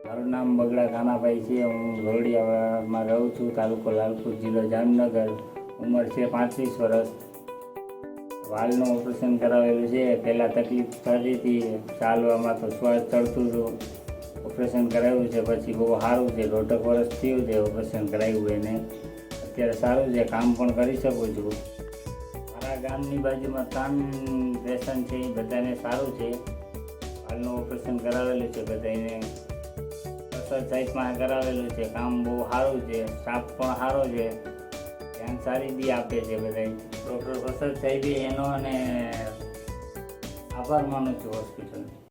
મારું નામ બગડા કાનાભાઈ છે. હું રોડિયામાં રહું છું. તાલુકો લાલપુર, જિલ્લો જામનગર. ઉંમર છે 35 વર્ષ. વાલનું ઓપરેશન કરાવેલું છે. પહેલાં તકલીફ થતી હતી, ચાલવામાં તો શ્વાસ ચડતું હતું. ઓપરેશન કરાવ્યું છે, પછી બહુ સારું છે. 1.5 વર્ષ થયું છે ઓપરેશન કરાવ્યું એને. અત્યારે સારું છે, કામ પણ કરી શકું છું. મારા ગામની બાજુમાં 3 પેશન્ટ છે, એ બધાને સારું છે. વાલનું ઓપરેશન કરાવેલું છે બધાને. સાઈડમાં કરાવેલું છે. કામ બહુ સારું છે, સ્ટાફ પણ સારો છે, ધ્યાન સારી બી આપે છે બધા. ડૉક્ટર પ્રસાદ સાહેબે એનો અને આભાર માનું છું હોસ્પિટલ.